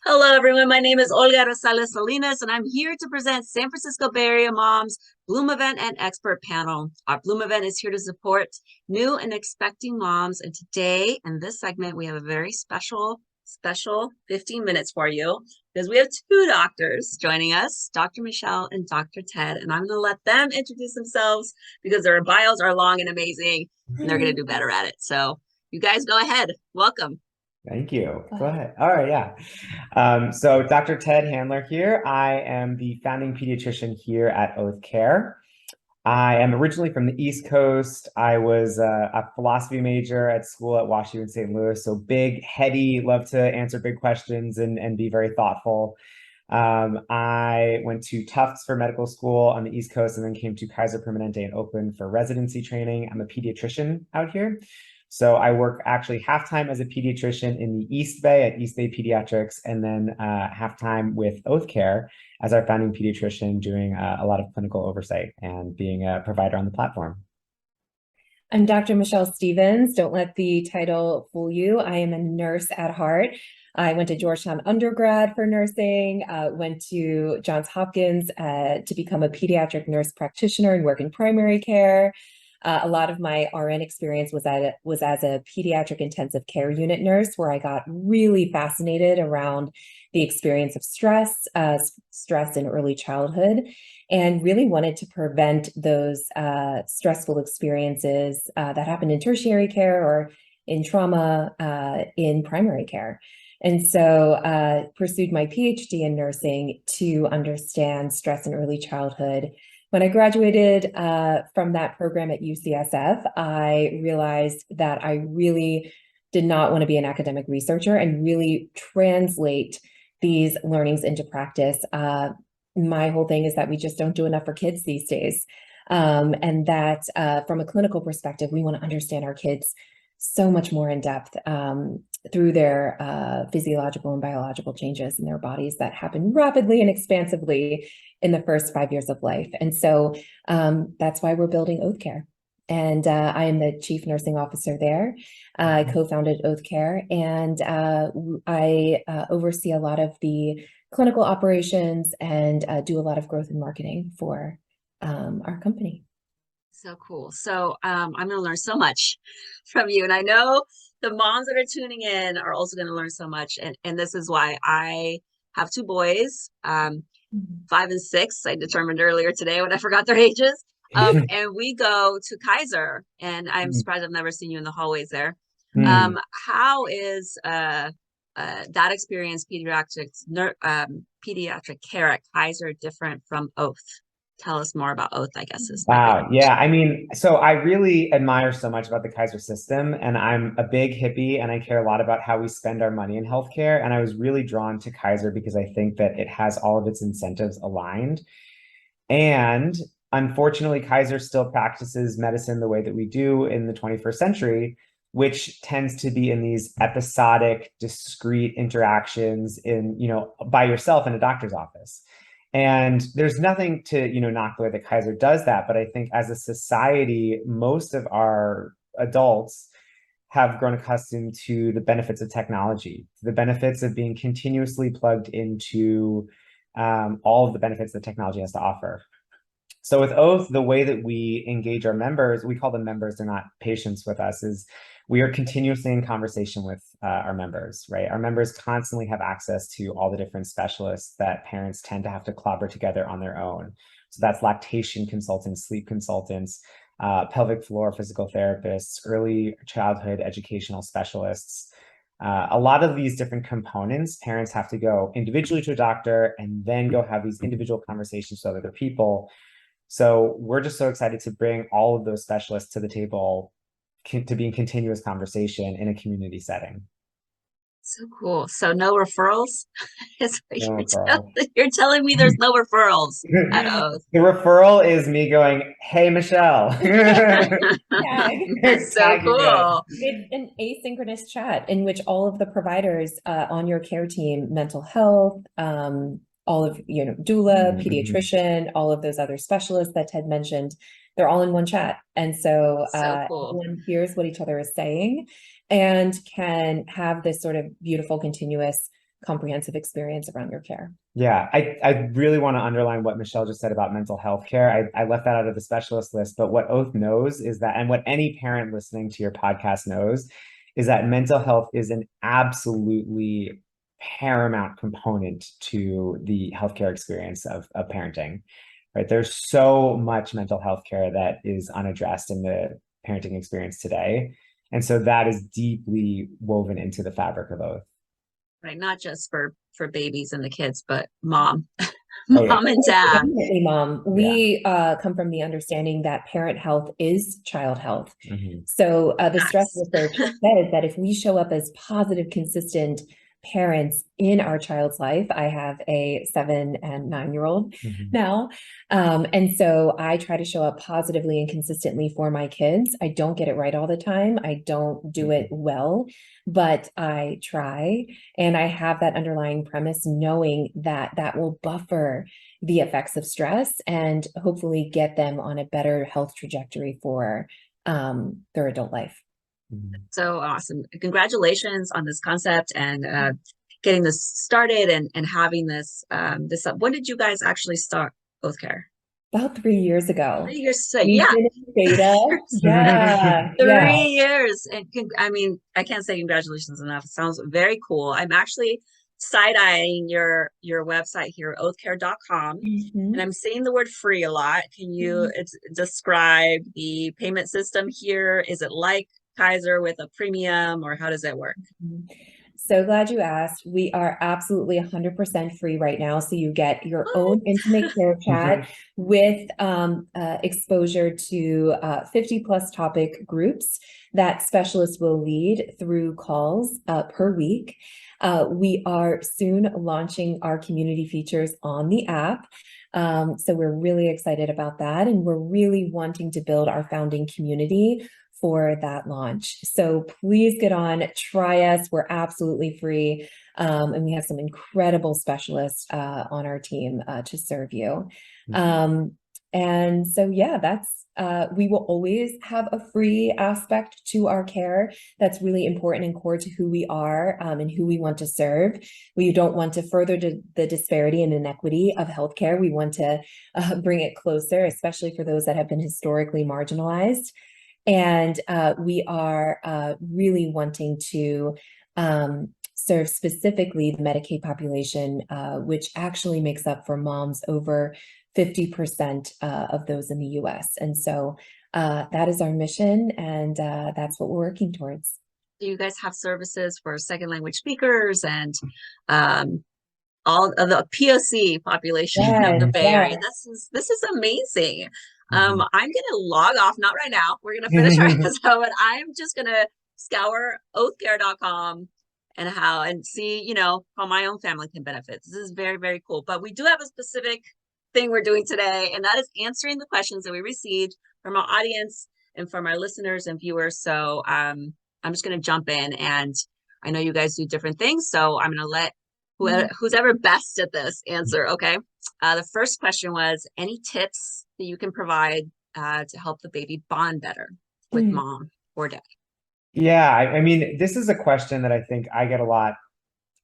Hello, everyone. My name is Olga Rosales Salinas, and I'm here to present San Francisco Bay Area Moms Bloom Event and Expert Panel. Our Bloom Event is here to support new and expecting moms. And today, in this segment, we have a very special 15 minutes for you because we have two doctors joining us, Dr. Michelle and Dr. Ted. And I'm going to let them introduce themselves because their bios are long and amazing, and they're going to do better at it. So you guys go ahead. Welcome. Thank you. Go ahead. All right, yeah. So Dr. Ted Handler here. I am the founding pediatrician here at Oath Care. I am originally from the East Coast. I was a philosophy major at school at Washington St. Louis. So big, heady, love to answer big questions and be very thoughtful. I went to Tufts for medical school on the East Coast and then came to Kaiser Permanente in Oakland for residency training. I'm a pediatrician out here. So I work actually half-time as a pediatrician in the East Bay at East Bay Pediatrics, and then half-time with Oath Care as our founding pediatrician, doing a lot of clinical oversight and being a provider on the platform. I'm Dr. Michelle Stevens. Don't let the title fool you. I am a nurse at heart. I went to Georgetown undergrad for nursing, went to Johns Hopkins to become a pediatric nurse practitioner and work in primary care. A lot of my RN experience was as a pediatric intensive care unit nurse, where I got really fascinated around the experience of stress in early childhood, and really wanted to prevent those stressful experiences that happen in tertiary care or in trauma in primary care. And so pursued my PhD in nursing to understand stress in early childhood. When I graduated from that program at UCSF, I realized that I really did not want to be an academic researcher and really translate these learnings into practice. My whole thing is that we just don't do enough for kids these days. And that from a clinical perspective, we want to understand our kids so much more in depth through their physiological and biological changes in their bodies that happen rapidly and expansively in the first 5 years of life. And so that's why we're building Oath Care. And I am the chief nursing officer there. I co-founded Oath Care, and I oversee a lot of the clinical operations and do a lot of growth and marketing for our company. So cool. So I'm going to learn so much from you. And I know the moms that are tuning in are also going to learn so much. And this is why I have two boys, 5 and 6. I determined earlier today when I forgot their ages. And we go to Kaiser, and I'm surprised I've never seen you in the hallways there. How is that experience, pediatric care at Kaiser, different from Oath? Tell us more about Oath, I guess. Wow. Yeah. I mean, so I really admire so much about the Kaiser system, and I'm a big hippie and I care a lot about how we spend our money in healthcare. And I was really drawn to Kaiser because I think that it has all of its incentives aligned. And unfortunately, Kaiser still practices medicine the way that we do in the 21st century, which tends to be in these episodic, discrete interactions by yourself in a doctor's office. And there's nothing to, knock the way that Kaiser does that. But I think as a society, most of our adults have grown accustomed to the benefits of technology, the benefits of being continuously plugged into all of the benefits that technology has to offer. So with Oath, the way that we engage our members, we call them members, they're not patients with us, is we are continuously in conversation with our members, right? Our members constantly have access to all the different specialists that parents tend to have to clobber together on their own. So that's lactation consultants, sleep consultants, pelvic floor physical therapists, early childhood educational specialists. A lot of these different components, parents have to go individually to a doctor and then go have these individual conversations with other people. So we're just so excited to bring all of those specialists to the table to be in continuous conversation in a community setting. So cool. So no referrals? You're telling me there's no referrals at Oath. The referral is me going, "Hey, Michelle." That's so cool. It's an asynchronous chat in which all of the providers on your care team, mental health, all of, doula, pediatrician, all of those other specialists that Ted mentioned, they're all in one chat. And so, cool. Everyone hears what each other is saying and can have this sort of beautiful, continuous comprehensive experience around your care. Yeah, I really want to underline what Michelle just said about mental health care. I left that out of the specialist list, but what Oath knows is that, and what any parent listening to your podcast knows, is that mental health is an absolutely paramount component to the healthcare experience of parenting, right? There's so much mental health care that is unaddressed in the parenting experience today. And so that is deeply woven into the fabric of Oath. Right, not just for babies and the kids, but mom, Oh, yeah. mom and dad. Definitely, Mom. We come from the understanding that parent health is child health. Mhm. So the stress Yes. research says that if we show up as positive, consistent parents in our child's life, I have a 7 and 9-year-old Mhm. now. And so I try to show up positively and consistently for my kids. I don't get it right all the time. I don't do it well, but I try. And I have that underlying premise, knowing that that will buffer the effects of stress and hopefully get them on a better health trajectory for their adult life. Mhm. So awesome. Congratulations on this concept and getting this started and having this this up. When did you guys actually start Oath Care? About 3 years ago. 3 years. So We've yeah. been in beta. Yeah, Three yeah. years. And I mean, I can't say congratulations enough. It sounds very cool. I'm actually side-eyeing your website here, oathcare.com. And I'm seeing the word free a lot. Can you describe the payment system here? Is it like Kaiser with a premium, or how does it work? So glad you asked. We are absolutely 100% free right now. So you get your own intimate care chat with exposure to 50 plus topic groups that specialists will lead through calls per week. We are soon launching our community features on the app. So we're really excited about that. And we're really wanting to build our founding community for that launch. So please get on, try us. We're absolutely free. And we have some incredible specialists on our team to serve you. And so, yeah, that's, we will always have a free aspect to our care. That's really important and core to who we are and who we want to serve. We don't want to further the disparity and inequity of healthcare. We want to bring it closer, especially for those that have been historically marginalized. And we are really wanting to serve specifically the Medicaid population, which actually makes up for moms over 50% of those in the US. And so that is our mission, and that's what we're working towards. Do you guys have services for second language speakers and all of the POC population of the Bay Area? This is amazing. I'm gonna log off, not right now. We're gonna finish our episode, but I'm just gonna scour oathcare.com and see, you know, how my own family can benefit. This is very, very cool. But we do have a specific thing we're doing today, and that is answering the questions that we received from our audience and from our listeners and viewers. So I'm just gonna jump in, and I know you guys do different things, so I'm gonna let who's ever best at this answer. Okay. The first question was, any tips that you can provide to help the baby bond better with mom or dad? Yeah, I mean, this is a question that I think I get a lot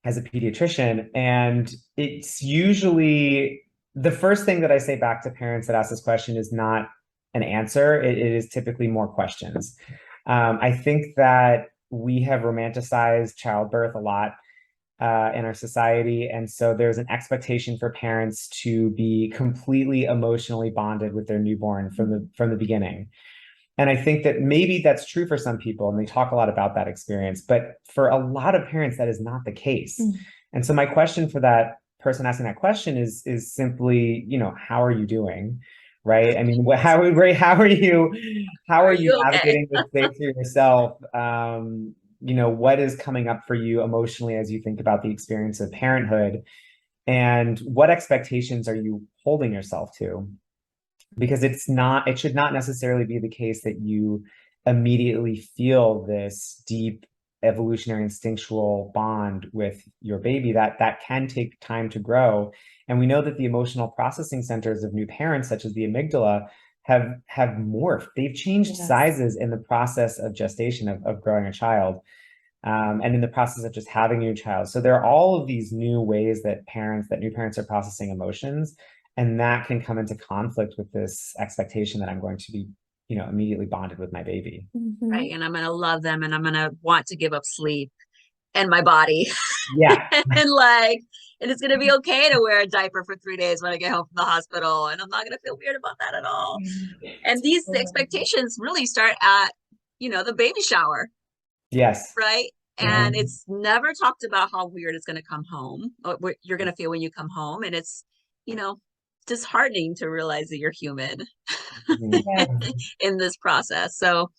as a pediatrician, and it's usually the first thing that I say back to parents that ask this question is not an answer. It is typically more questions. I think that we have romanticized childbirth a lot in our society, and so there's an expectation for parents to be completely emotionally bonded with their newborn from the beginning. And I think that maybe that's true for some people, and they talk a lot about that experience, but for a lot of parents, that is not the case. And so my question for that person asking that question is simply, you know, how are you doing? Right? I mean, how are you navigating this space for yourself? You know, what is coming up for you emotionally as you think about the experience of parenthood, and what expectations are you holding yourself to? Because it should not necessarily be the case that you immediately feel this deep evolutionary instinctual bond with your baby. That can take time to grow. And we know that the emotional processing centers of new parents, such as the amygdala, have morphed. They've changed sizes in the process of gestation, of growing a child. and in the process of just having a new child. So there are all of these new ways that new parents are processing emotions, and that can come into conflict with this expectation that I'm going to be, immediately bonded with my baby. Right. And I'm going to love them, and I'm going to want to give up sleep and my body. Yeah. And it's going to be okay to wear a diaper for 3 days when I get home from the hospital. And I'm not going to feel weird about that at all. And these expectations really start at, the baby shower. Yes. Right. And it's never talked about how weird it's going to come home, or what you're going to feel when you come home. And it's, disheartening to realize that you're human in this process. So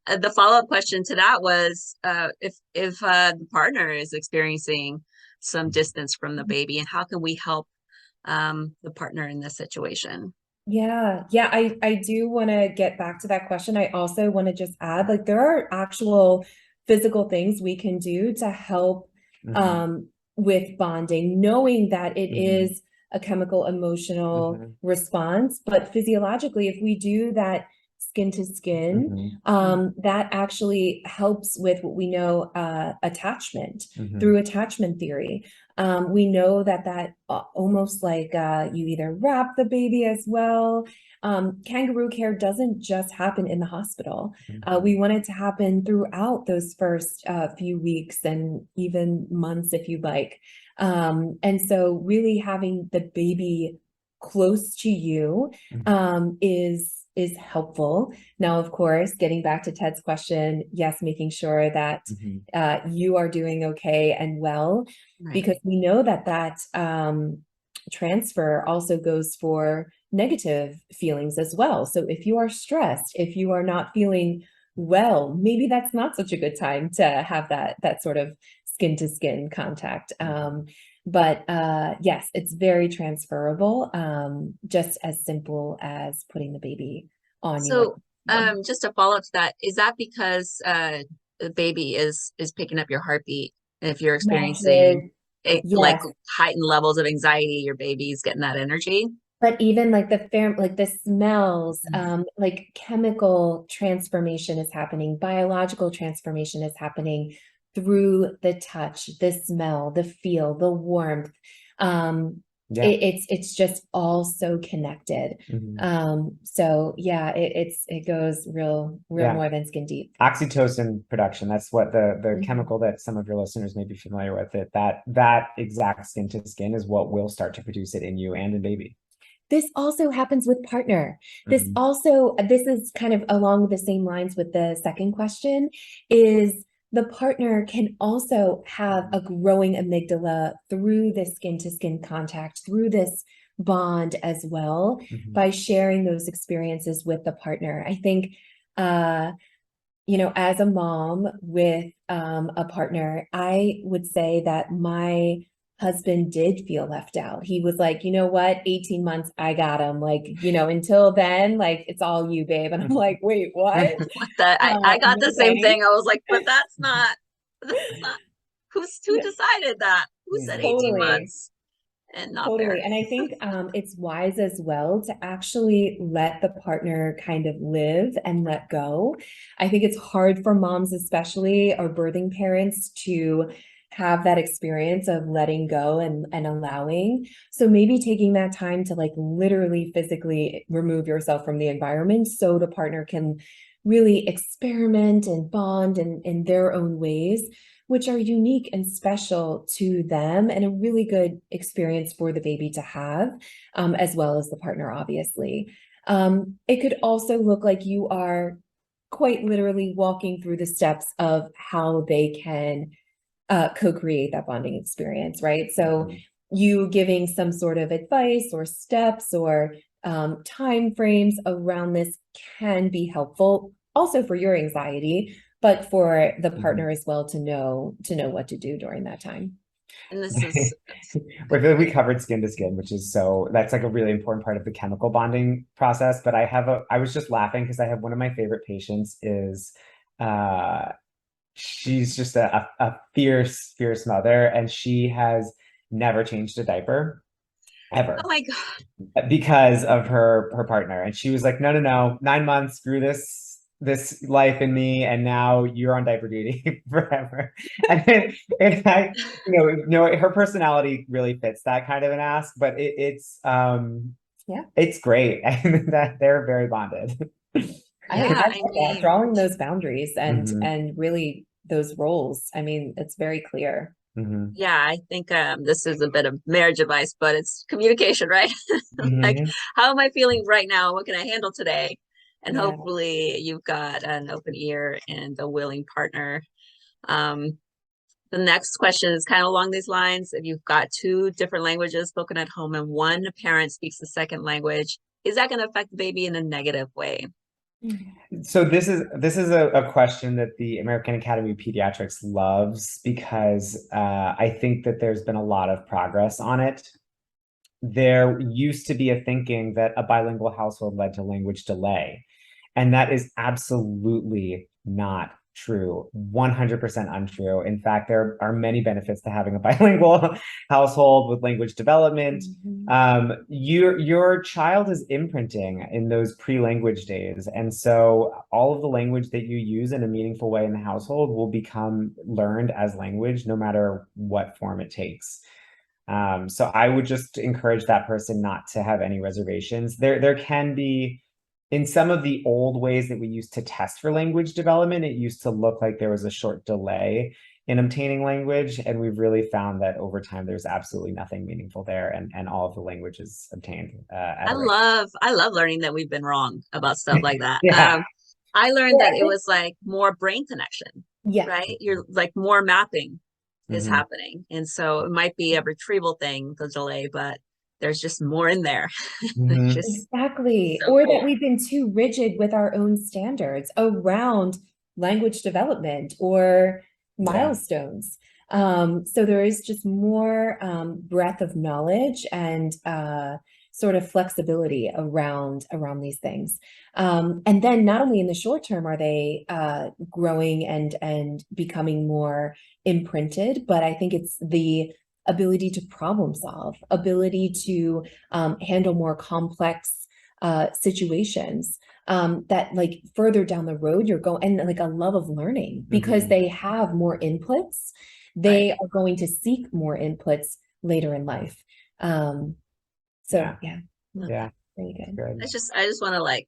the follow-up question to that was if the partner is experiencing some distance from the baby, and how can we help the partner in this situation? Yeah, I do want to get back to that question. I also want to just add, like, there are actual physical things we can do to help with bonding, knowing that it is a chemical emotional response, but physiologically, if we do that skin to skin, that actually helps with what we know attachment through attachment theory. We know that almost like you either wrap the baby as well. Kangaroo care doesn't just happen in the hospital. We want it to happen throughout those first few weeks and even months, if you like. And so really having the baby close to you is helpful. Now, of course, getting back to Ted's question, yes, making sure that you are doing okay and well, because we know that transfer also goes for negative feelings as well. So if you are stressed, if you are not feeling well, maybe that's not such a good time to have that sort of skin to skin contact. But yes, it's very transferable, just as simple as putting the baby on you. So just to follow up to that, is that because the baby is picking up your heartbeat? And if you're experiencing like heightened levels of anxiety, your baby's getting that energy? But even like the smells, like chemical transformation is happening, biological transformation is happening through the touch, the smell, the feel, the warmth. It's just all so connected. So yeah, it goes real more than skin deep. Oxytocin production, that's what the chemical that some of your listeners may be familiar with, that exact skin to skin is what will start to produce it in you and in baby. This also happens with partner. This is kind of along the same lines with the second question, is the partner can also have a growing amygdala through this skin to skin contact, through this bond as well, by sharing those experiences with the partner. I think, as a mom with a partner, I would say that my husband did feel left out. He was like, you know what, 18 months, I got him. Like, until then, like, it's all you, babe. And I'm like, wait, what? I got the same thing. I was like, but that's not who decided that? Who said 18 months? And not fair. And I think it's wise as well to actually let the partner kind of live and let go. I think it's hard for moms, especially, or birthing parents, to have that experience of letting go and allowing. So maybe taking that time to like literally physically remove yourself from the environment so the partner can really experiment and bond in their own ways, which are unique and special to them, and a really good experience for the baby to have, as well as the partner, obviously. It could also look like you are quite literally walking through the steps of how they can co-create that bonding experience, right? So you giving some sort of advice or steps or time frames around this can be helpful, also for your anxiety, but for the partner as well, to know what to do during that time. And this is we covered skin to skin, that's like a really important part of the chemical bonding process. But I was just laughing because I have one of my favorite patients is she's just a fierce mother, and she has never changed a diaper ever. Oh my God. Because of her partner. And she was like, no, 9 months, screw this this life in me, and now you're on diaper duty forever. And I, her personality really fits that kind of an ask, but Yeah. it's great that they're very bonded. Yeah, I mean, drawing those boundaries and Mhm. and really those roles. I mean, it's very clear. Mhm. yeah, I think this is a bit of marriage advice, but it's communication, right? Like, Mhm. how am I feeling right now? What can I handle today? And Yeah. hopefully you've got an open ear and a willing partner. Um, the next question is kind of along these lines. If you've got two different languages spoken at home and one parent speaks the second language, is that going to affect the baby in a negative way? So this is a question that the American Academy of Pediatrics loves because I think that there's been a lot of progress on it. There used to be a thinking that a bilingual household led to language delay, and that is absolutely not true. 100% untrue. In fact, there are many benefits to having a bilingual household with language development. Your child is imprinting in those pre-language days, and so all of the language that you use in a meaningful way in the household will become learned as language, no matter what form it takes. So I would just encourage that person not to have any reservations. There can be, in some of the old ways that we used to test for language development, it used to look like there was a short delay in obtaining language, and we've really found that over time there's absolutely nothing meaningful there, and all of the language is obtained at a rate. I love learning that we've been wrong about stuff like that. Yeah. I learned that it was like more brain connection, Yeah. right? You're like more mapping is Mhm. happening. And so it might be a retrieval thing, the delay, but there's just more in there. It's Mhm. just Exactly. so Or that cool. we've been too rigid with our own standards around language development or Yeah. milestones. So there is just more breadth of knowledge and sort of flexibility around these things. And then not only in the short term are they growing and becoming more imprinted, but I think it's the ability to problem solve, ability to handle more complex situations that like further down the road you're going, and like a love of learning because Mhm. they have more inputs. They are going to seek more inputs later in life. So yeah, Yeah. very good. Good. I just want to like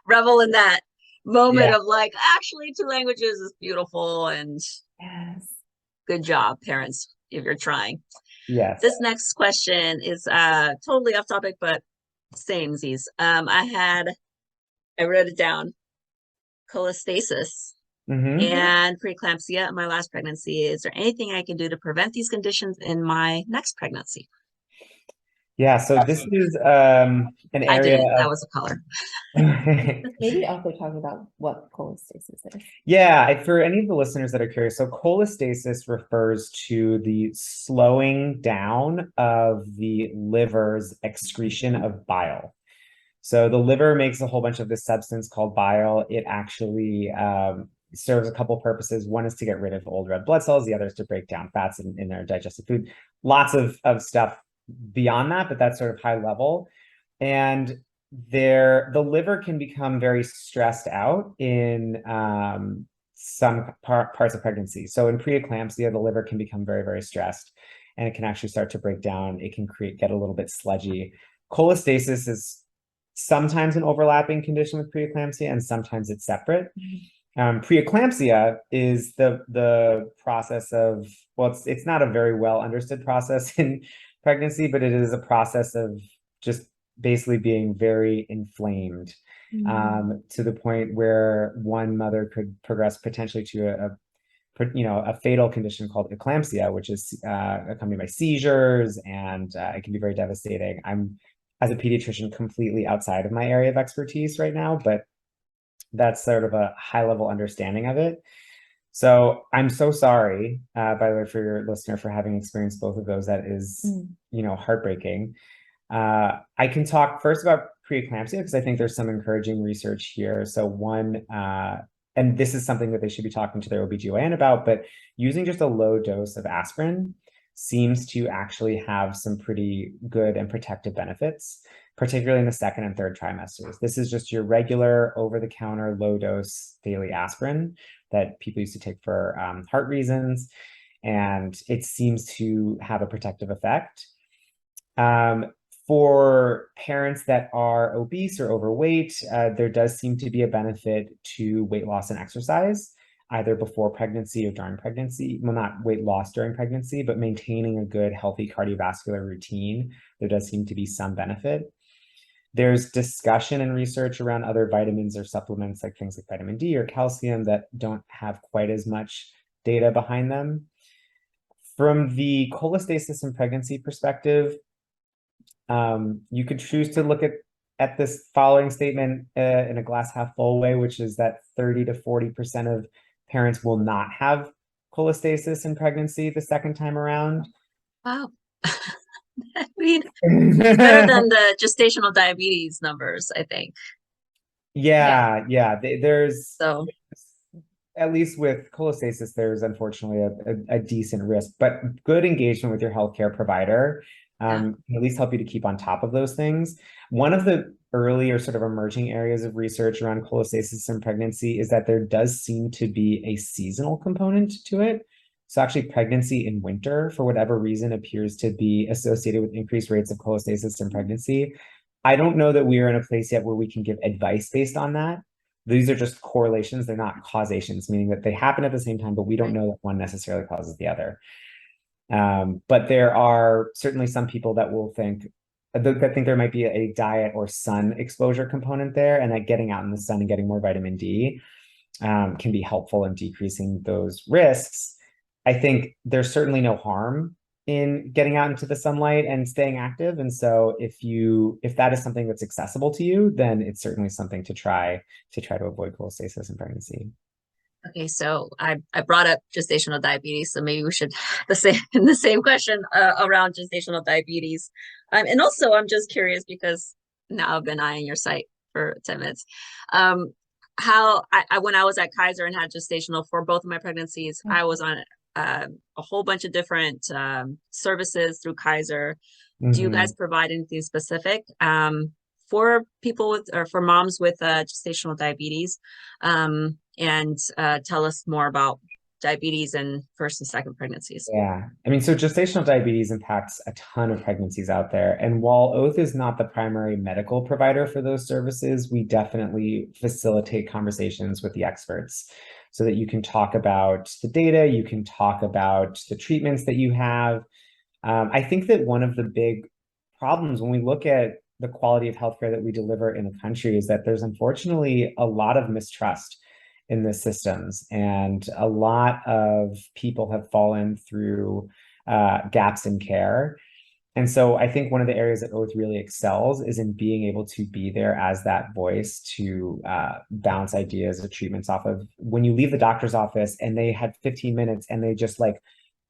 revel in that moment Yeah. of like, actually two languages is beautiful and Yes. good job, parents, if you're trying. Yes. This next question is totally off topic, but samesies. I wrote it down, cholestasis Mhm. and preeclampsia in my last pregnancy. Is there anything I can do to prevent these conditions in my next pregnancy? Yeah, so this is an I area didn't. That of was a color. Maybe also talking about what cholestasis is. yeah, for any of the listeners that are curious, so cholestasis refers to the slowing down of the liver's excretion of bile. So the liver makes a whole bunch of this substance called bile. It actually serves a couple purposes. One is to get rid of old red blood cells. The other is to break down fats in their digested food. Lots of stuff beyond that, but that's sort of high level. And the liver can become very stressed out in some parts of pregnancy. So in preeclampsia, the liver can become very, very stressed, and it can actually start to break down. It can get a little bit sludgy. Cholestasis is sometimes an overlapping condition with preeclampsia, and sometimes it's separate. Preeclampsia is the process of, well, it's not a very well understood process in pregnancy, but it is a process of just basically being very inflamed to the point where one mother could progress potentially to a fatal condition called eclampsia, which is accompanied by seizures, and it can be very devastating. I'm, as a pediatrician, completely outside of my area of expertise right now, but that's sort of a high level understanding of it. So I'm so sorry, by the way, for your listener for having experienced both of those. That is, heartbreaking. I can talk first about preeclampsia because I think there's some encouraging research here. So one, and this is something that they should be talking to their OB/GYN about, but using just a low dose of aspirin seems to actually have some pretty good and protective benefits. particularly in the second and third trimesters. This is just your regular over-the-counter low-dose daily aspirin that people used to take for heart reasons, and it seems to have a protective effect. For parents that are obese or overweight, there does seem to be a benefit to weight loss and exercise, either before pregnancy or during pregnancy. Well, not weight loss during pregnancy, but maintaining a good, healthy cardiovascular routine. There does seem to be some benefit. There's discussion and research around other vitamins or supplements, like things like vitamin D or calcium, that don't have quite as much data behind them. From the cholestasis and pregnancy perspective, you could choose to look at this following statement in a glass half full way, which is that 30 to 40% of parents will not have cholestasis in pregnancy the second time around. Wow. I mean, it's better than the gestational diabetes numbers, I think. Yeah. There's So, at least with cholestasis, there's unfortunately a decent risk, but good engagement with your healthcare provider can at least help you to keep on top of those things. One of the early or sort of emerging areas of research around cholestasis and pregnancy is that there does seem to be a seasonal component to it. So actually pregnancy in winter, for whatever reason, appears to be associated with increased rates of cholestasis in pregnancy. I don't know that we are in a place yet where we can give advice based on that. These are just correlations. They're not causations, meaning that they happen at the same time, but we don't know that one necessarily causes the other. But there are certainly some people that will think there might be a diet or sun exposure component there, and that getting out in the sun and getting more vitamin D can be helpful in decreasing those risks. I think there's certainly no harm in getting out into the sunlight and staying active. And so if that is something that's accessible to you, then it's certainly something to try to avoid cholestasis in pregnancy. okay, so I brought up gestational diabetes, so maybe we should the same question around gestational diabetes. And also, I'm just curious because now I've been eyeing your site for 10 minutes. How when I was at Kaiser and had gestational for both of my pregnancies, I was on a whole bunch of different services through Kaiser. Do you guys provide anything specific for people with or for moms with gestational diabetes? And tell us more about diabetes and first and second pregnancies. Yeah, I mean, so gestational diabetes impacts a ton of pregnancies out there. And while Oath is not the primary medical provider for those services, we definitely facilitate conversations with the experts so that you can talk about the data, you can talk about the treatments that you have. I think that one of the big problems when we look at the quality of healthcare that we deliver in the country is that there's unfortunately a lot of mistrust in the systems, and a lot of people have fallen through gaps in care. And so I think one of the areas that Oath really excels is in being able to be there as that voice to bounce ideas or treatments off of. When you leave the doctor's office and they had 15 minutes and they just like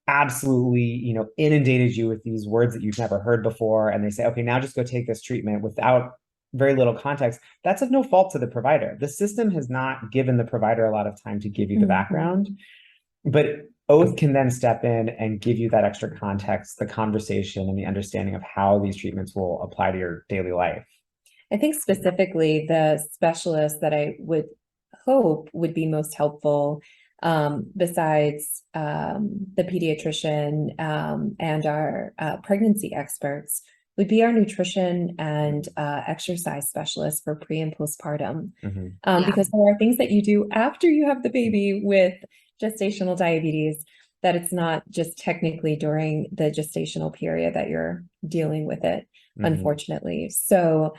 absolutely, inundated you with these words that you've never heard before, and they say, okay, now just go take this treatment without very little context, that's of no fault to the provider. The system has not given the provider a lot of time to give you the background, but Oath can then step in and give you that extra context, the conversation, and the understanding of how these treatments will apply to your daily life. I think specifically the specialist that I would hope would be most helpful, besides the pediatrician and our pregnancy experts, would be our nutrition and exercise specialist for pre and postpartum. Because there are things that you do after you have the baby with gestational diabetes that it's not just technically during the gestational period that you're dealing with it, unfortunately. So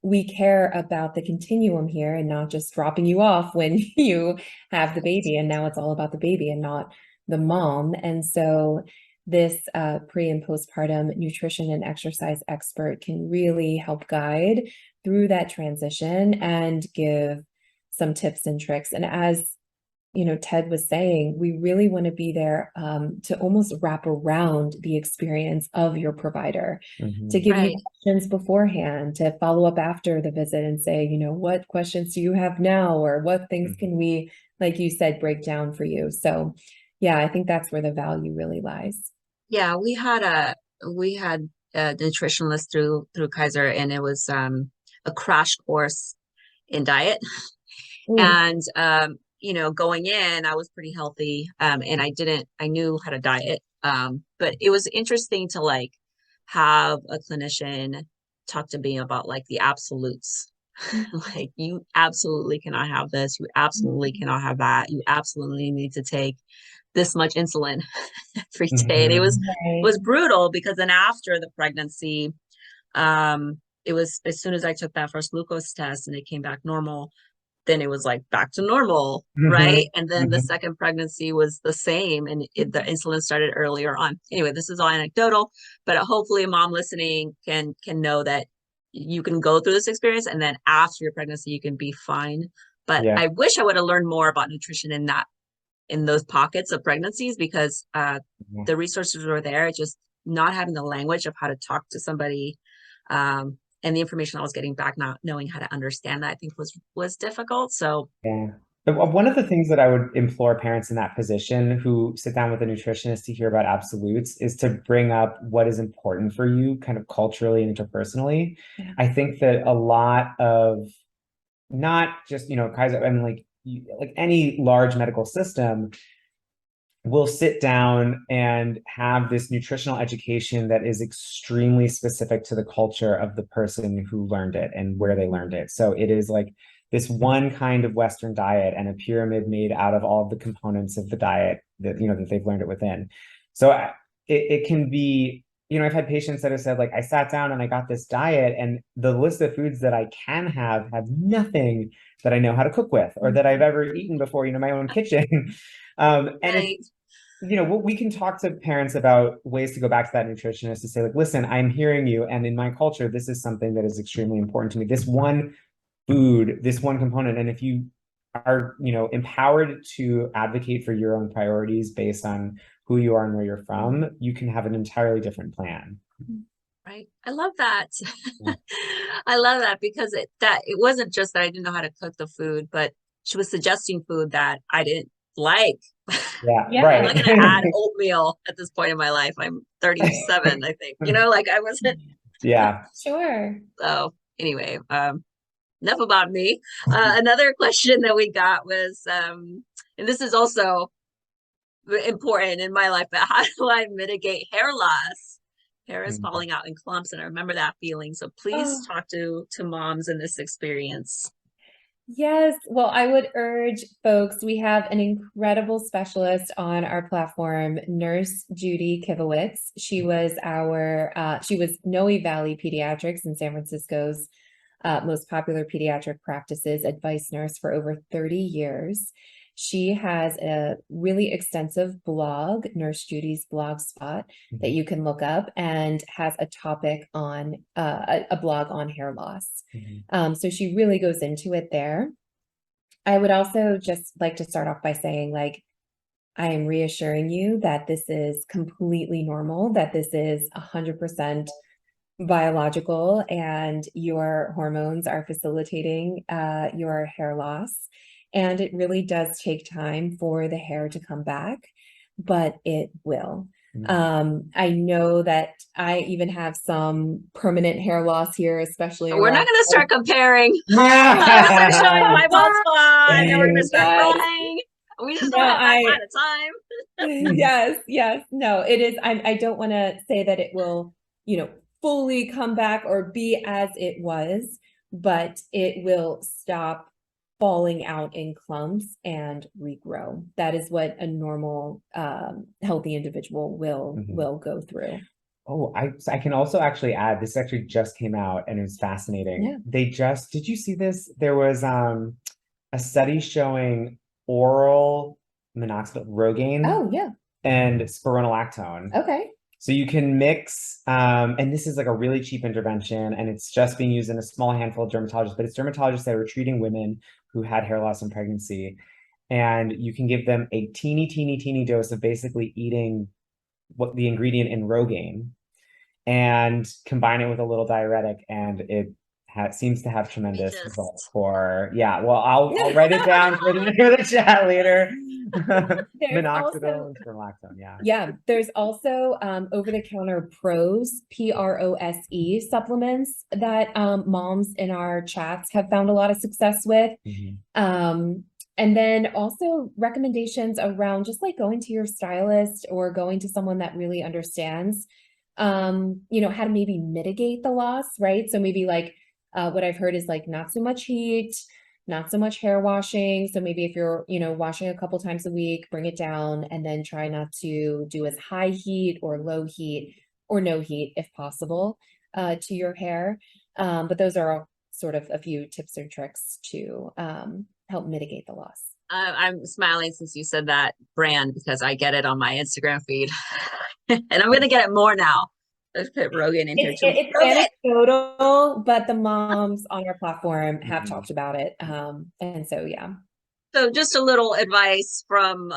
we care about the continuum here and not just dropping you off when you have the baby, and now it's all about the baby and not the mom. And so this pre and postpartum nutrition and exercise expert can really help guide through that transition and give some tips and tricks. And as Ted was saying, we really want to be there to almost wrap around the experience of your provider, to give you questions beforehand, to follow up after the visit and say, what questions do you have now, or what things can we, like you said, break down for you. So yeah, I think that's where the value really lies. Yeah, we had nutritionalist through Kaiser, and it was a crash course in diet. Mm. And going in, I was pretty healthy, and I knew how to diet. But it was interesting to like have a clinician talk to me about like the absolutes. Like, you absolutely cannot have this, you absolutely cannot have that, you absolutely need to take this much insulin every day. And it was Right. was brutal, because then after the pregnancy, it was as soon as I took that first glucose test and it came back normal, then it was like back to normal, right? And then the second pregnancy was the same, and the insulin started earlier on. Anyway, this is all anecdotal, but hopefully a mom listening can know that you can go through this experience, and then after your pregnancy you can be fine. But Yeah. I wish I would have learned more about nutrition in those pockets of pregnancies, because the resources were there, just not having the language of how to talk to somebody, and the information I was getting back, not knowing how to understand that, I think was difficult. So Yeah. But one of the things that I would implore parents in that position who sit down with a nutritionist to hear about absolutes is to bring up what is important for you kind of culturally and interpersonally. Yeah. I think that a lot of, not just, Kaiser, I mean, like any large medical system will sit down and have this nutritional education that is extremely specific to the culture of the person who learned it and where they learned it. So it is like this one kind of Western diet and a pyramid made out of all of the components of the diet that, that they've learned it within. So it can be, I've had patients that have said, like, I sat down and I got this diet, and the list of foods that I can have nothing that I know how to cook with or that I've ever eaten before, my own kitchen. And right. it's, we can talk to parents about ways to go back to that nutritionist to say, like, listen, I'm hearing you. And in my culture, this is something that is extremely important to me. This one food, this one component. And if you are, empowered to advocate for your own priorities based on who you are and where you're from, you can have an entirely different plan. Right. I love that. Yeah. I love that, because it wasn't just that I didn't know how to cook the food, but she was suggesting food that I didn't like. Yeah, Yeah. right. I'm not going to add oatmeal at this point in my life. I'm 37, I think. Like I wasn't. Yeah. Sure. So anyway, enough about me. Another question that we got was, and this is also important in my life, but how do I mitigate hair loss? Hair is falling out in clumps, and I remember that feeling. So please Oh. talk to moms in this experience. Yes. Well, I would urge folks, we have an incredible specialist on our platform, Nurse Judy Kivowitz. She was Noe Valley Pediatrics in San Francisco's most popular pediatric practices advice nurse for over 30 years. She has a really extensive blog, Nurse Judy's blog spot, that you can look up, and has a topic on a blog on hair loss. So she really goes into it there. I would also just like to start off by saying, like, I am reassuring you that this is completely normal, that this is 100% biological, and your hormones are facilitating your hair loss. And it really does take time for the hair to come back, but it will. I know that I even have some permanent hair loss here, especially We're not around. going to start comparing. We're showing my bald spot, and we're going to start crying. We just don't have that kind of time. Yes. No, it is. I don't want to say that it will, fully come back or be as it was, but it will stop falling out in clumps and regrow. That is what a normal, healthy individual will go through. Oh, I can also actually add, this actually just came out and it was fascinating. Yeah. Did you see this? There was a study showing oral minoxidil, Rogaine. Oh, yeah. And spironolactone. Okay. So you can mix, and this is like a really cheap intervention, and it's just being used in a small handful of dermatologists, but it's dermatologists that are treating women who had hair loss in pregnancy. And you can give them a teeny dose of basically eating what the ingredient in Rogaine and combine it with a little diuretic, and it seems to have tremendous results for, well, I'll write it down for the chat later. There's also Minoxidil and spironolactone, yeah. Yeah, there's also over-the-counter PROSE supplements that moms in our chats have found a lot of success with. And then also recommendations around just like going to your stylist or going to someone that really understands, you know, how to maybe mitigate the loss, right? So maybe like what I've heard is like not so much heat, not so much hair washing. So maybe if you're, you know, washing a couple times a week, bring it down and then try not to do as high heat or low heat or no heat if possible to your hair. But those are all sort of a few tips or tricks to help mitigate the loss. I'm smiling since you said that brand because I get it on my Instagram feed and I'm going to get it more now. Let's put Rogan in here too. It's anecdotal, but the moms on our platform have talked about it. And so, yeah. So just a little advice from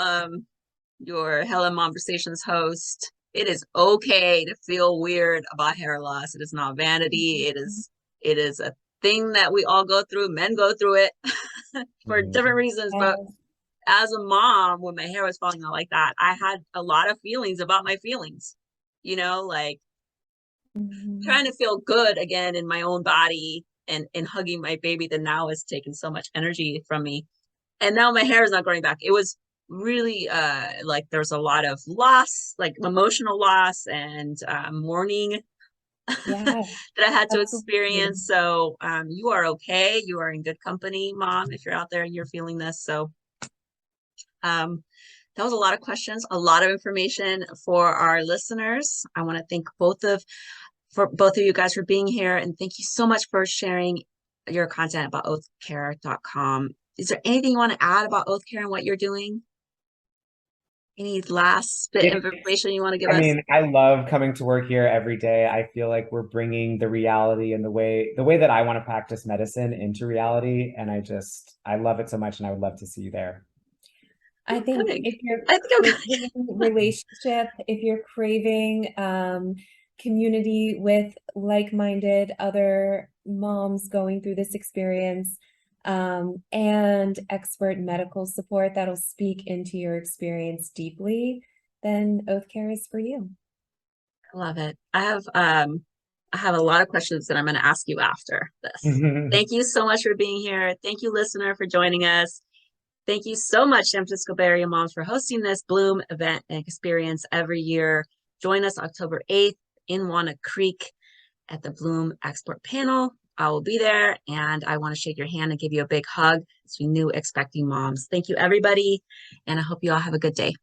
your Hella Conversations host. It is okay to feel weird about hair loss. It is not vanity. It is a thing that we all go through. Men go through it for different reasons. But as a mom, when my hair was falling out like that, I had a lot of feelings about my feelings, you know, like trying to feel good again in my own body and hugging my baby that now has taken so much energy from me. And now my hair is not growing back. It was really like there's a lot of loss, like emotional loss and mourning that I had to experience. So you are okay. You are in good company, Mom, if you're out there and you're feeling this. So that was a lot of questions, a lot of information for our listeners. I want to thank both of you guys for being here. And thank you so much for sharing your content about oathcare.com. Is there anything you want to add about Oath Care and what you're doing? Any last bit of information you want to give us? I mean, I love coming to work here every day. I feel like we're bringing the reality and the way that I want to practice medicine into reality. And I love it so much. And I would love to see you there. I think if you're craving relationship, if you're craving community with like-minded other moms going through this experience, and expert medical support that'll speak into your experience deeply, then Oath Care is for you. I love it. I have a lot of questions that I'm going to ask you after this. Thank you so much for being here. Thank you, listener, for joining us. Thank you so much, San Francisco Bay Area moms, for hosting this Bloom event and experience every year. Join us October 8th in Walnut Creek at the Bloom Expert Panel. I will be there, and I want to shake your hand and give you a big hug as we new expecting moms. Thank you, everybody, and I hope you all have a good day.